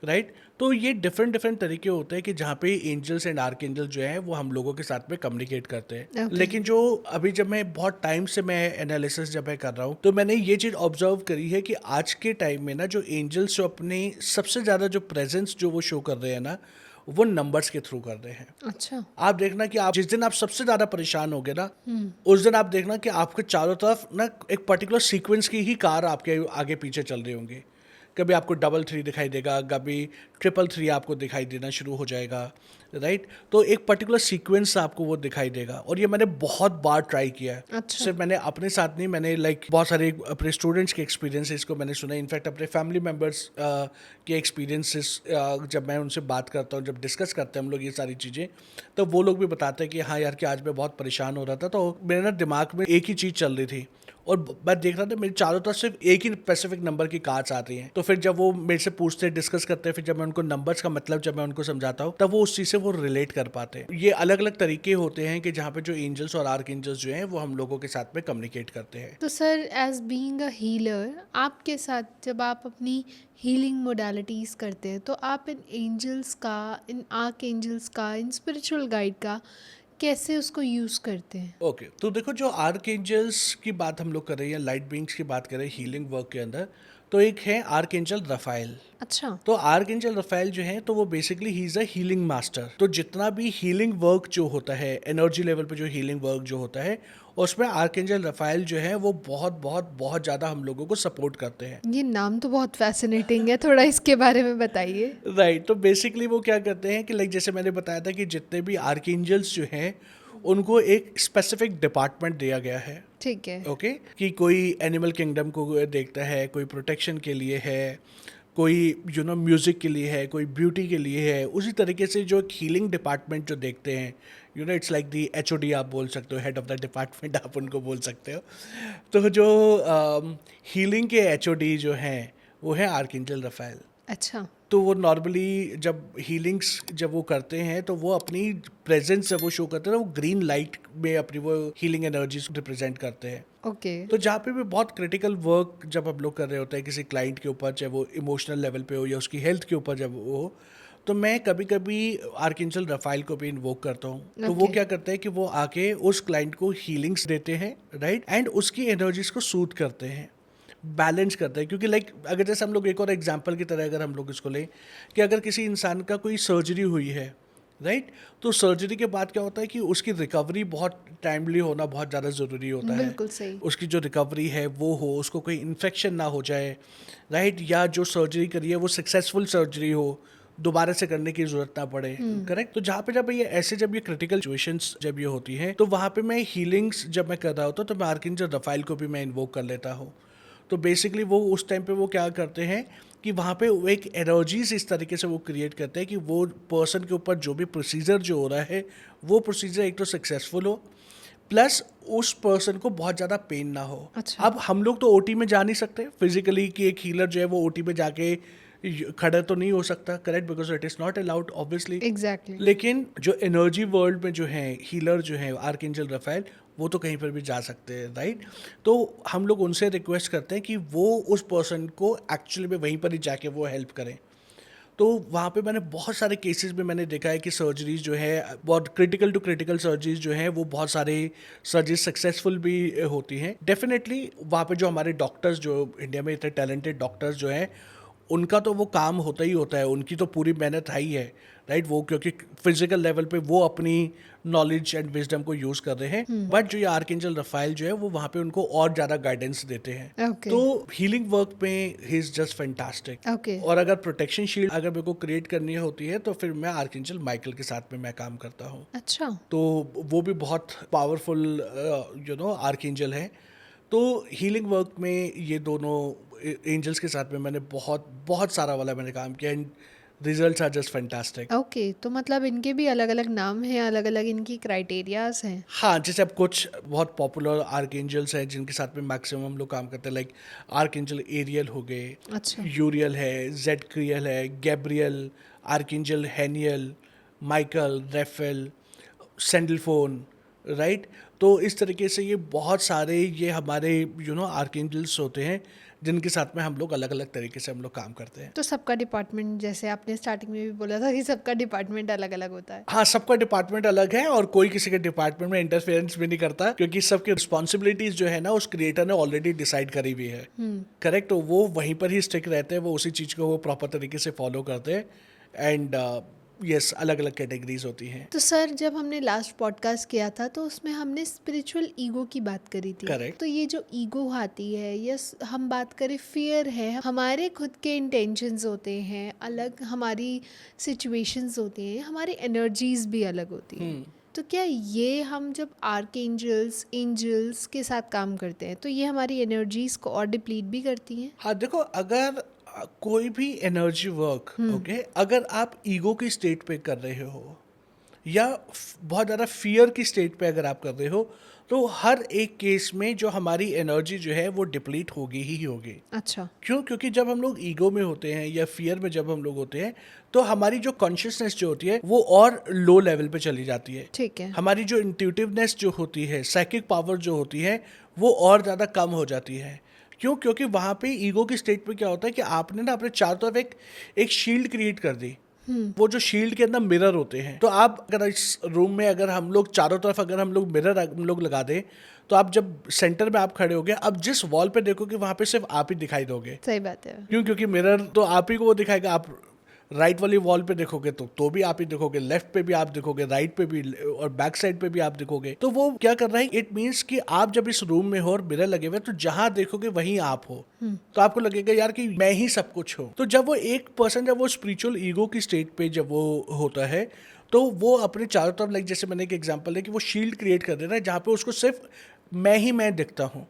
राइट। तो ये डिफरेंट तरीके होते हैं कि जहाँ पे एंजल्स एंड आर्क एंजल जो है वो हम लोगों के साथ में कम्युनिकेट करते हैं। Okay. लेकिन जो अभी जब मैं बहुत टाइम से मैं एनालिसिस जब मैं कर रहा हूँ तो मैंने ये चीज़ ऑब्जर्व करी है कि आज के टाइम में ना जो एंजल्स जो अपने सबसे ज़्यादा जो प्रेजेंस जो वो शो कर रहे हैं ना, वो नंबर्स के थ्रू कर रहे हैं। अच्छा। आप देखना कि आप जिस दिन आप सबसे ज्यादा परेशान होगे ना, उस दिन आप देखना कि आपके चारों तरफ ना एक पर्टिकुलर सीक्वेंस की ही कार आपके आगे पीछे चल रही होंगी। कभी आपको 333 दिखाई देगा, कभी 333 आपको दिखाई देना शुरू हो जाएगा, राइट। तो एक पर्टिकुलर सीक्वेंस आपको वो दिखाई देगा, और ये मैंने बहुत बार ट्राई किया है। अच्छा। सिर्फ मैंने अपने साथ नहीं, मैंने लाइक बहुत सारे अपने स्टूडेंट्स के एक्सपीरियंसेस को मैंने सुना। इनफैक्ट अपने फैमिली मेम्बर्स के एक्सपीरियंसेस जब मैं उनसे बात करता हूँ, जब डिस्कस करते हैं हम लोग ये सारी चीज़ें, तो वो लोग भी बताते हैं कि हाँ यार कि आज मैं बहुत परेशान हो रहा था, तो मेरे ना दिमाग में एक ही चीज़ चल रही थी, और मैं देख रहा था मेरे चारों तरफ सिर्फ एक ही स्पेसिफिक नंबर की कार्ड्स आ रही हैं। तो फिर जब वो मेरे से पूछते हैं, डिस्कस करते हैं, फिर जब मैं उनको नंबर्स का मतलब जब मैं उनको समझाता हूँ, तब वो उस चीज़ से वो रिलेट कर पाते हैं। ये अलग अलग तरीके होते हैं कि जहाँ पे जो एंजल्स और आर्क एंजल्स जो हैं वो हम लोगों के साथ में कम्युनिकेट करते हैं। तो sir, as being a healer, आपके साथ जब आप अपनी हीलिंग मोडालिटीज़ करते हैं, तो आप इन एंजल्स का, इन आर्क एंजल्स का, इन स्पिरिचुअल गाइड का कैसे उसको यूज़ करते हैं? ओके, तो देखो, जो आर्क एंजल्स की बात हम लोग कर रहे हैं या लाइट बीइंग्स की बात कर रहे हैं हीलिंग वर्क के अंदर, तो एक है आर्क एंजल रफाइल। अच्छा। तो आर्क एंजल रफाइल जो है, तो वो basically he is a healing master. तो जितना भी हीलिंग वर्क जो होता है, एनर्जी लेवल पे जो हीलिंग वर्क जो होता है, उसमें आर्क एंजल रफाइल जो है वो बहुत बहुत बहुत ज़्यादा हम लोगों को सपोर्ट करते हैं। ये नाम तो बहुत फैसिनेटिंग है, थोड़ा इसके बारे में बताइए। राइट, तो बेसिकली वो क्या करते हैं कि लाइक जैसे मैंने बताया था कि जितने भी आर्क एंजल्स जो हैं उनको एक स्पेसिफिक डिपार्टमेंट दिया गया है। ठीक है। ओके, कि कोई एनिमल किंगडम को देखता है, कोई प्रोटेक्शन के लिए है, कोई म्यूज़िक के लिए है, कोई ब्यूटी के लिए है। उसी तरीके से जो एक हीलिंग डिपार्टमेंट जो देखते हैं, इट्स लाइक दी HOD आप बोल सकते हो, हेड ऑफ द डिपार्टमेंट आप उनको बोल सकते हो। तो जो हीलिंग के HOD जो हैं वो है आर्कएंजल रफाएल। अच्छा। तो वो नॉर्मली जब हीलिंग्स जब वो करते हैं तो वो अपनी प्रेजेंस जब वो शो करते हैं, वो ग्रीन लाइट में अपनी वो हीलिंग एनर्जीज रिप्रेजेंट करते हैं। ओके। तो जहाँ पे भी बहुत क्रिटिकल वर्क जब हम लोग कर रहे होते हैं किसी क्लाइंट के ऊपर, चाहे वो इमोशनल लेवल पे हो या उसकी हेल्थ के ऊपर जब वो हो, तो मैं कभी कभी आर्कएंजल रफाइल को भी इन्वोक करता हूँ। तो वो Okay. क्या करते हैं कि वो आके उस क्लाइंट को हीलिंग्स देते हैं, राइट, एंड उसकी एनर्जीज को सूट करते हैं, बैलेंस करते हैं। क्योंकि लाइक अगर जैसे हम लोग एक और एग्जांपल की तरह अगर हम लोग इसको लें कि अगर किसी इंसान का कोई सर्जरी हुई है, राइट, तो सर्जरी के बाद क्या होता है कि उसकी रिकवरी बहुत टाइमली होना बहुत ज़्यादा ज़रूरी होता है। बिल्कुल सही। उसकी जो रिकवरी है वो हो, उसको कोई इन्फेक्शन ना हो जाए, राइट, या जो सर्जरी करी है वो सक्सेसफुल सर्जरी हो, दोबारा से करने की जरूरत ना पड़े। करेक्ट। तो जहाँ पे जब ये ऐसे जब ये क्रिटिकल सिचुएशंस जब ये होती हैं, तो वहाँ पे मैं हीलिंग्स जब मैं कर रहा होता हूँ तो मैं आर्कएंजल रफाइल को भी मैं इन्वोक कर लेता हूँ। तो बेसिकली वो उस टाइम पे वो क्या करते हैं कि वहाँ पे वो एक एनर्जीज इस तरीके से वो क्रिएट करते हैं कि वो पर्सन के ऊपर जो भी प्रोसीजर जो हो रहा है वो प्रोसीजर एक तो सक्सेसफुल हो, प्लस उस पर्सन को बहुत ज़्यादा पेन ना हो। अच्छा। अब हम लोग तो ओटी में जा नहीं सकते फिजिकली कि एक हीलर जो है वो ओटी में जाके खड़ा तो नहीं हो सकता, correct, because it is not allowed obviously. Exactly. लेकिन जो एनर्जी वर्ल्ड में जो है हीलर जो है आर्कएंजल रफाएल, वो तो कहीं पर भी जा सकते हैं, राइट। तो हम लोग उनसे रिक्वेस्ट करते हैं कि वो उस पर्सन को एक्चुअली में वहीं पर ही जाके वो हेल्प करें। तो वहाँ पे मैंने बहुत सारे केसेस में मैंने देखा है कि सर्जरीज जो है बहुत क्रिटिकल टू क्रिटिकल सर्जरीज जो है वो बहुत सारे सर्जरीज सक्सेसफुल भी होती हैं। डेफिनेटली वहाँ पे जो हमारे डॉक्टर्स जो इंडिया में इतने टैलेंटेड डॉक्टर्स जो हैं उनका तो वो काम होता ही होता है, उनकी तो पूरी मेहनत है ही है, राइट। वो क्योंकि फिजिकल लेवल पे वो अपनी नॉलेज एंड विजडम को यूज़ कर रहे हैं, बट जो ये आर्कएंजल रफाएल जो है वो वहाँ पे उनको और ज़्यादा गाइडेंस देते हैं। ओके। तो हीलिंग वर्क में he is just fantastic. Okay. और अगर प्रोटेक्शन शील्ड अगर मेरे को क्रिएट करनी होती है तो फिर मैं आर्कएंजल माइकल के साथ में मैं काम करता हूँ। अच्छा। तो वो भी बहुत पावरफुल आर्कएंजल है। तो हीलिंग वर्क में ये दोनों एंजल्स के साथ में मैंने बहुत बहुत सारा वाला मैंने काम किया and results are just fantastic. Okay, तो मतलब इनके भी अलग अलग नाम हैं, अलग अलग इनकी क्राइटेरियाज हैं। हाँ, जैसे अब कुछ बहुत पॉपुलर आर्कएंजल्स हैं जिनके साथ में मैक्सिमम हम लोग काम करते हैं, लाइक आर्कएंजल एरियल हो गए, अच्छा। यूरियल है, जेडक्रियल है, Gabriel, archangel Haniel, Michael, Raphael, Sandalphon, right. तो इस तरीके से ये बहुत सारे ये हमारे आर्कएंजल्स होते हैं जिनके साथ में हम लोग अलग अलग तरीके से हम लोग काम करते हैं। तो सबका डिपार्टमेंट, जैसे आपने स्टार्टिंग में भी बोला था कि सबका डिपार्टमेंट अलग अलग होता है। हाँ, सबका डिपार्टमेंट अलग है और कोई किसी के डिपार्टमेंट में इंटरफेरेंस भी नहीं करता, क्योंकि सबकी रिस्पॉन्सिबिलिटीज जो है ना उस क्रिएटर ने ऑलरेडी डिसाइड करी हुई है। करेक्ट। तो वो वहीं पर ही स्टिक रहते हैं, वो उसी चीज़ को वो प्रॉपर तरीके से फॉलो करते हैं एंड यस, अलग अलग कैटेगरीज होती हैं। तो सर, जब हमने लास्ट पॉडकास्ट किया था तो उसमें हमने स्पिरिचुअल ईगो की बात करी थी। Correct. तो ये जो ईगो आती है, यस, हम बात करें फियर है, हमारे खुद के इंटेंशंस होते हैं अलग, हमारी सिचुएशंस होती हैं, हमारी एनर्जीज भी अलग होती हैं। तो क्या ये हम जब आर्कएंजल्स, एंजल्स के साथ काम करते हैं तो ये हमारी एनर्जीज को और डिप्लीट भी करती हैं? हाँ, देखो, अगर कोई भी एनर्जी वर्क, ओके, अगर आप ईगो की स्टेट पे कर रहे हो, या बहुत ज़्यादा फियर की स्टेट पे अगर आप कर रहे हो, तो हर एक केस में जो हमारी एनर्जी जो है वो डिप्लीट होगी ही होगी। अच्छा। क्यों? क्योंकि जब हम लोग ईगो में होते हैं या फियर में जब हम लोग होते हैं, तो हमारी जो कॉन्शियसनेस जो होती है वो और लो लेवल पे चली जाती है। ठीक है। हमारी जो इंट्यूटिवनेस जो होती है, साइकिक पावर जो होती है, वो और ज़्यादा कम हो जाती है। क्यों? क्योंकि वहाँ पे ईगो की स्टेट पे क्या होता है कि आपने ना अपने चारों तरफ एक शील्ड क्रिएट कर दी। वो जो शील्ड के अंदर मिरर होते हैं, तो आप अगर इस रूम में अगर हम लोग चारों तरफ अगर हम लोग मिरर हम लोग लगा दें, तो आप जब सेंटर में आप खड़े होगे, अब जिस वॉल पे देखोगे वहां पे सिर्फ आप ही दिखाई दोगे। सही बात है। क्यों? क्योंकि मिरर तो आप ही को वो दिखाएगा। आप राइट वाली वॉल पे देखोगे तो भी आप ही दिखोगे, लेफ्ट पे भी आप दिखोगे, राइट पे भी और बैक साइड पे भी आप दिखोगे। तो वो क्या कर रहा है, इट मीन्स कि आप जब इस रूम में हो और मिरर लगे हुए, तो जहां देखोगे वहीं आप हो। तो आपको लगेगा यार कि मैं ही सब कुछ हूँ। तो जब वो एक पर्सन जब वो स्पिरिचुअल ईगो की स्टेट पे जब वो होता है, तो वो अपने चारों तरफ, लाइक जैसे मैंने एक एग्जांपल है कि वो शील्ड क्रिएट कर देता है जहाँ पे उसको सिर्फ मैं ही मैं दिखता हूँ,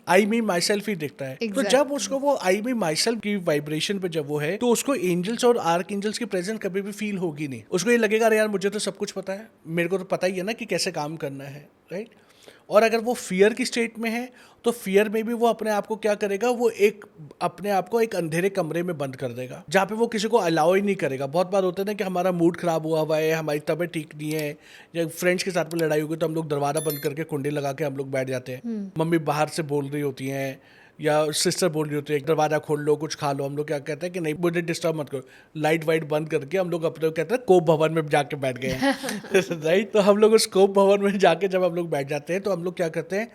आई मी माई सेल्फ ही दिखता है। तो जब उसको वो आई मी माई सेल्फ की वाइब्रेशन पे जब वो है, तो उसको एंजल्स और आर्क एंजल्स की प्रेजेंस कभी भी फील होगी नहीं। उसको ये लगेगा अरे यार मुझे तो सब कुछ पता है, मेरे को तो पता ही है ना कि कैसे काम करना है, राइट। और अगर वो फियर की स्टेट में है, तो फियर में भी वो अपने आप को क्या करेगा, वो एक अपने आप को एक अंधेरे कमरे में बंद कर देगा जहाँ पे वो किसी को अलाउ ही नहीं करेगा। बहुत बार होता है ना कि हमारा मूड खराब हुआ है, हमारी तबीयत ठीक नहीं है, या फ्रेंड्स के साथ में लड़ाई होगी, तो हम लोग दरवाजा बंद करके कुंडी लगा के हम लोग बैठ जाते हैं। मम्मी बाहर से बोल रही होती हैं या सिस्टर बोल रही होती है दरवाजा खोल लो, कुछ खा लो, हम लोग क्या कहते हैं कि नहीं मुझे डिस्टर्ब मत करो, लाइट वाइट बंद करके हम लोग अपने कहते हैं कोप भवन में जाके बैठ गए हैं राइट। तो हम लोग उस कोप भवन में जाके जब हम लोग बैठ जाते हैं, तो हम लोग क्या करते हैं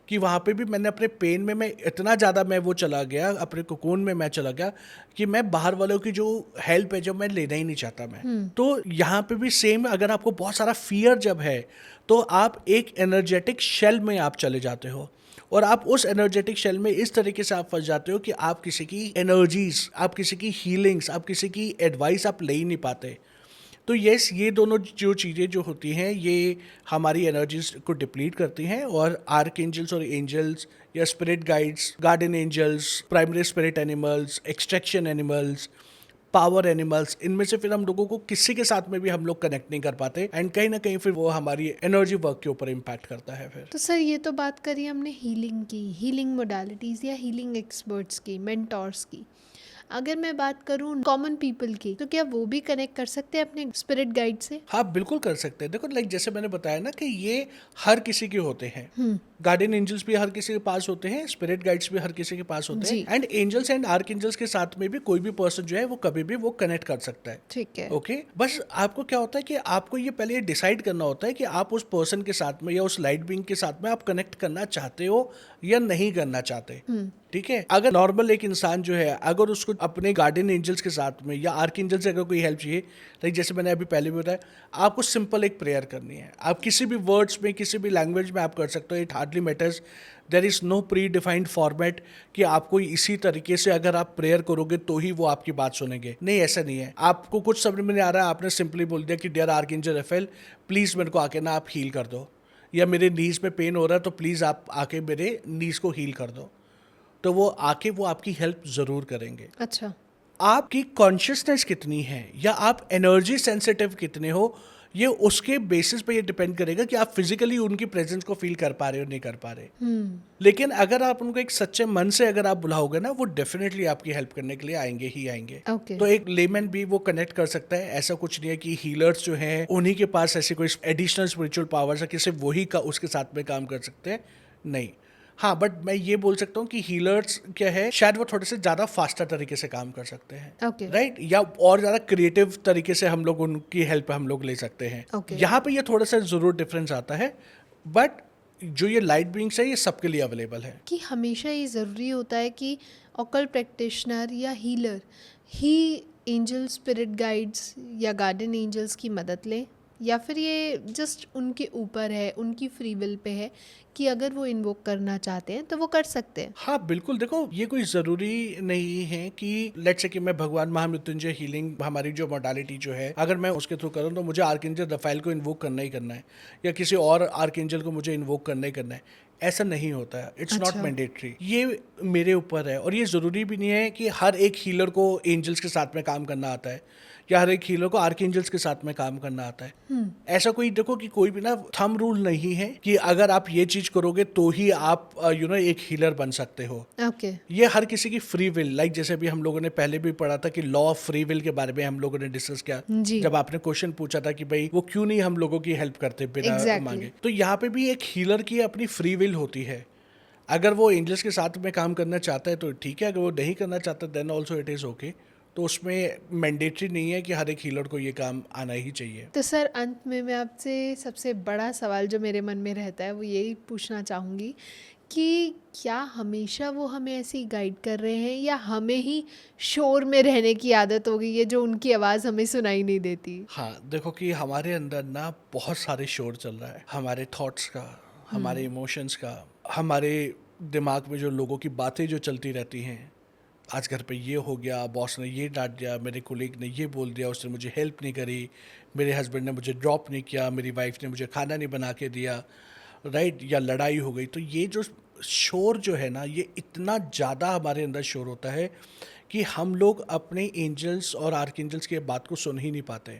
कि वहाँ पे भी मैंने अपने पेन में मैं इतना ज़्यादा मैं वो चला गया, अपने कोकून में मैं चला गया कि मैं बाहर वालों की जो हेल्प है जो मैं लेना ही नहीं चाहता मैं। तो यहाँ पे भी सेम, अगर आपको बहुत सारा फियर जब है, तो आप एक एनर्जेटिक शेल में आप चले जाते हो, और आप उस एनर्जेटिक शेल में इस तरीके से आप फंस जाते हो कि आप किसी की एनर्जीज, आप किसी की हीलिंग्स, आप किसी की एडवाइस आप ले ही नहीं पाते। तो यस, ये दोनों जो चीज़ें जो होती हैं, ये हमारी एनर्जीज को डिप्लीट करती हैं। और आर्क एंजल्स और एंजल्स या spirit guides, guardian angels, primary spirit animals, extraction animals, power animals, इनमें से फिर हम लोगों को किसी के साथ में भी हम लोग कनेक्ट नहीं कर पाते, एंड कहीं ना कहीं फिर वो हमारी एनर्जी वर्क के ऊपर इम्पैक्ट करता है फिर। तो सर ये तो बात करी हमने हीलिंग की, हीलिंग मोडालिटीज़ या हीलिंग एक्सपर्ट्स की, मेंटोर्स की। अगर मैं बात करूँ कॉमन पीपल की, तो क्या वो भी कनेक्ट कर सकते हैं अपने स्पिरिट गाइड से? हाँ बिल्कुल कर सकते हैं। देखो लाइक जैसे मैंने बताया ना कि ये हर किसी के होते हैं। गार्डियन एंजल्स भी हर किसी के पास होते हैं, स्पिरिट गाइड्स भी हर किसी के पास होते जी। हैं, and angels and archangels के साथ में भी कोई भी पर्सन जो है वो कभी भी वो कनेक्ट कर सकता है। ठीक है। ओके, बस आपको क्या होता है कि आपको ये पहले डिसाइड करना होता है कि आप उस पर्सन के साथ में या उस लाइट बीइंग के साथ में आप कनेक्ट करना चाहते हो या नहीं करना चाहते। ठीक है, अगर नॉर्मल एक इंसान जो है, अगर उसको अपने गार्डियन एंजल्स के साथ में या आर्क एंजल से अगर कोई हेल्प चाहिए, लाइक जैसे मैंने अभी पहले भी बताया, आपको सिंपल एक प्रेयर करनी है। आप किसी भी वर्ड्स में, किसी भी लैंग्वेज में आप कर सकते हो, it hardly matters. There is no predefined format कि आपको इसी तरीके से अगर आप प्रेयर करोगे तो ही वो आपकी बात सुनेंगे। नहीं, ऐसा नहीं है। आपको कुछ समझ में नहीं आ रहा है, आपने सिंपली बोल दिया कि dear archangel Raphael, please मेरे को आके ना आप हील कर दो, या मेरे नीज में पेन हो रहा है तो प्लीज़ आप आके मेरे नीज को हील कर दो, तो वो आके वो आपकी हेल्प ज़रूर करेंगे। अच्छा। आपकी कॉन्शियसनेस कितनी है या आप एनर्जी सेंसिटिव कितने हो, ये उसके बेसिस पे ये डिपेंड करेगा कि आप फिजिकली उनकी प्रेजेंस को फील कर पा रहे हो नहीं कर पा रहे। लेकिन अगर आप उनको एक सच्चे मन से अगर आप बुलाओगे ना, वो डेफिनेटली आपकी हेल्प करने के लिए आएंगे ही आएंगे। ओके। तो एक लेमैन भी वो कनेक्ट कर सकता है। ऐसा कुछ नहीं है कि हीलर्स जो हैं उन्हीं के पास ऐसी कोई एडिशनल स्पिरिचुअल पावर्स है कि सिर्फ वही का उसके साथ में काम कर सकते हैं, नहीं। हाँ, बट मैं ये बोल सकता हूँ कि हीलर्स क्या है, शायद वो थोड़े से ज़्यादा फास्टर तरीके से काम कर सकते हैं। ओके। राइट, या और ज़्यादा क्रिएटिव तरीके से हम लोग उनकी हेल्प हम लोग ले सकते हैं। Okay. यहाँ पे ये थोड़ा सा ज़रूर डिफरेंस आता है, बट जो ये लाइट बीइंग्स है ये सबके लिए अवेलेबल है। कि हमेशा ये ज़रूरी होता है कि ऑकल्ट प्रैक्टिशनर या हीलर ही एंजल स्पिरिट गाइड्स या गार्डन एंजल्स की मदद लें, या फिर ये जस्ट उनके ऊपर है, उनकी फ्री विल पे है कि अगर वो इन्वोक करना चाहते हैं तो वो कर सकते हैं? हाँ बिल्कुल, देखो ये कोई ज़रूरी नहीं है कि लेट्स से कि मैं भगवान महामृत्युंजय हीलिंग हमारी जो मोडालिटी जो है, अगर मैं उसके थ्रू करूँ तो मुझे आर्कएंजल रफाइल को इन्वोक करना ही करना है, या किसी और आर्कएंजल को मुझे इन्वोक करना ही करना है। ऐसा नहीं होता है, इट्स नॉट अच्छा। मैंडेटरी। ये मेरे ऊपर है, और ये ज़रूरी भी नहीं है कि हर एक हीलर को एंजल्स के साथ में काम करना आता है या हर एक हीलर को आर्कएंजल्स के साथ में काम करना आता है। ऐसा कोई देखो कि कोई भी ना थंब रूल नहीं है कि अगर आप ये चीज़ करोगे तो ही आप एक हीलर बन सकते हो। ओके। ये हर किसी की फ्री विल, लाइक जैसे भी हम लोगों ने पहले भी पढ़ा था कि लॉ ऑफ फ्री विल के बारे में हम लोगों ने डिस्कस किया, जी। जब आपने क्वेश्चन पूछा था कि भाई वो क्यों नहीं हम लोगों की हेल्प करते बिना Exactly. मांगे। तो यहाँ पे भी एक हीलर की अपनी फ्री विल होती है। अगर वो एंजल्स के साथ में काम करना चाहता है तो ठीक है, अगर वो नहीं करना चाहता then also it is okay. तो उसमें मैंडेटरी नहीं है कि हर एक हीलर को ये काम आना ही चाहिए। तो सर अंत में मैं आपसे सबसे बड़ा सवाल जो मेरे मन में रहता है वो यही पूछना चाहूँगी कि क्या हमेशा वो हमें ऐसे ही गाइड कर रहे हैं या हमें ही शोर में रहने की आदत हो गई है जो उनकी आवाज़ हमें सुनाई नहीं देती? हाँ, देखो कि हमारे अंदर ना बहुत सारे शोर चल रहा है, हमारे थॉट्स का, हमारे इमोशंस का, हमारे दिमाग में जो लोगों की बातें जो चलती रहती हैं। आज घर पे ये हो गया, बॉस ने ये डांट दिया, मेरे कोलीग ने ये बोल दिया, उसने मुझे हेल्प नहीं करी, मेरे हस्बैंड ने मुझे ड्रॉप नहीं किया, मेरी वाइफ ने मुझे खाना नहीं बना के दिया, राइट, या लड़ाई हो गई। तो ये जो शोर जो है ना, ये इतना ज़्यादा हमारे अंदर शोर होता है कि हम लोग अपने एंजल्स और आर्कएंजल्स की बात को सुन ही नहीं पाते,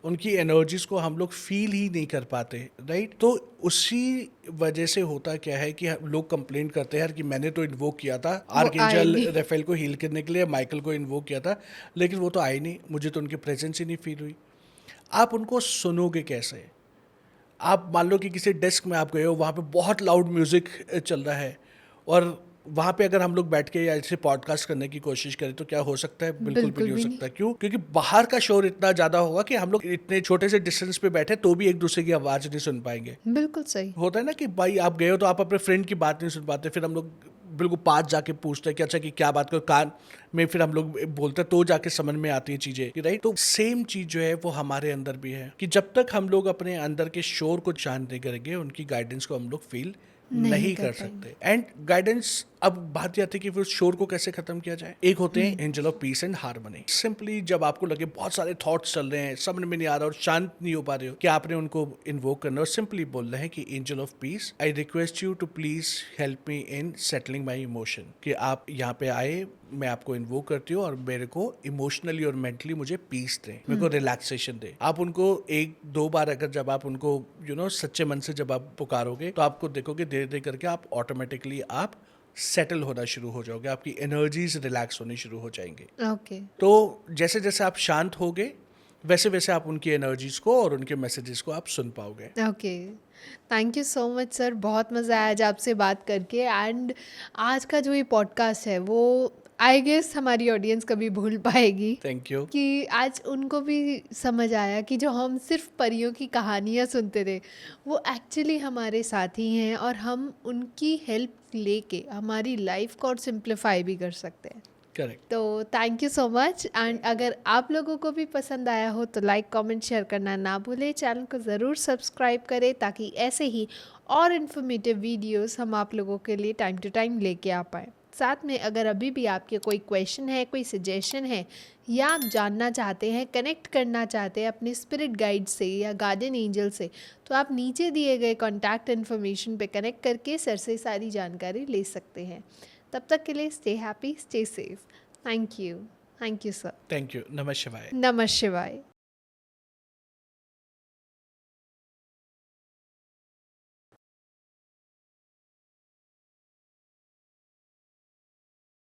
उनकी एनर्जीज को हम लोग फील ही नहीं कर पाते, राइट। तो उसी वजह से होता क्या है कि लोग कंप्लेन करते हैं यार कि मैंने तो इन्वोक किया था आए आर्कएंजल नहीं। रेफेल को हील करने के लिए, माइकल को इन्वोक किया था, लेकिन वो तो आए नहीं, मुझे तो उनकी प्रेजेंस ही नहीं फील हुई। आप उनको सुनोगे कैसे? आप मान लो कि किसी डेस्क में आप गए हो, वहाँ पे बहुत लाउड म्यूज़िक चल रहा है, और वहाँ पे अगर हम लोग बैठ के या ऐसे पॉडकास्ट करने की कोशिश करें तो क्या हो सकता है? बिल्कुल भी नहीं हो बिल्कुल भी सकता। क्यों? क्योंकि बाहर का शोर इतना ज़्यादा होगा कि हम लोग इतने छोटे से डिस्टेंस पे बैठे तो भी एक दूसरे की आवाज़ नहीं सुन पाएंगे। बिल्कुल सही। होता है ना कि भाई आप गए हो तो आप अपने फ्रेंड की बात नहीं सुन पाते, फिर हम लोग बिल्कुल पास जाके पूछते हैं कि अच्छा कि क्या बात करो, कान में फिर हम लोग बोलते हैं तो जाके समझ में आती है चीज़ें, राइट। तो सेम चीज़ जो है वो हमारे अंदर भी है कि जब तक हम लोग अपने अंदर के शोर को शांत नहीं करेंगे, उनकी गाइडेंस को हम लोग फील नहीं कर सकते। एंड गाइडेंस, अब बात ये आती है कि फिर शोर को कैसे खत्म किया जाए। एक होते हैं angel of piece and harmony. Simply जब आपको लगे बहुत सारे थॉट्स चल रहे हैं, समझ में नहीं आ रहा और शांत नहीं हो पा रहे हो, कि आपने उनको इन्वोक करना और सिंपली बोल रहे हैं कि angel of peace, I request you to please help me in settling my emotion. कि आप यहाँ पे आए, मैं आपको इन्वोक करती हूँ और मेरे को इमोशनली और मेंटली मुझे पीस दें, मेरे को रिलैक्सेशन दे। आप उनको एक दो बार अगर जब आप उनको सच्चे मन से जब आप पुकारोगे तो आपको देखोगे धीरे धीरे करके आप ऑटोमेटिकली आप सेटल होना शुरू हो जाओगे, आपकी एनर्जीज रिलैक्स होनी शुरू हो जाएंगे। ओके। तो जैसे जैसे आप शांत होगे वैसे वैसे आप उनकी एनर्जीज को और उनके मैसेजेस को आप सुन पाओगे। Okay. Thank you so much sir, बहुत मज़ा आया आज आपसे बात करके। एंड आज का जो ये पॉडकास्ट है वो आई गेस हमारी ऑडियंस कभी भूल पाएगी थैंक यू। कि आज उनको भी समझ आया कि जो हम सिर्फ परियों की कहानियाँ सुनते थे वो एक्चुअली हमारे साथी हैं और हम उनकी हेल्प लेके हमारी लाइफ को और सिंप्लीफाई भी कर सकते हैं। करेक्ट। तो thank you so much. And अगर आप लोगों को भी पसंद आया हो तो लाइक कमेंट शेयर करना ना भूलें, चैनल को ज़रूर सब्सक्राइब करें ताकि ऐसे ही और इन्फॉर्मेटिव वीडियोस हम आप लोगों के लिए टाइम टू टाइम लेके आ पाएँ। साथ में अगर अभी भी आपके कोई क्वेश्चन है, कोई सजेशन है या आप जानना चाहते हैं, कनेक्ट करना चाहते हैं अपने स्पिरिट गाइड से या गार्डियन एंजल से, तो आप नीचे दिए गए कॉन्टैक्ट इन्फॉर्मेशन पे कनेक्ट करके सर से सारी जानकारी ले सकते हैं। तब तक के लिए stay happy, stay safe. Thank you sir. Thank you. नमः शिवाय। नमः शिवाय।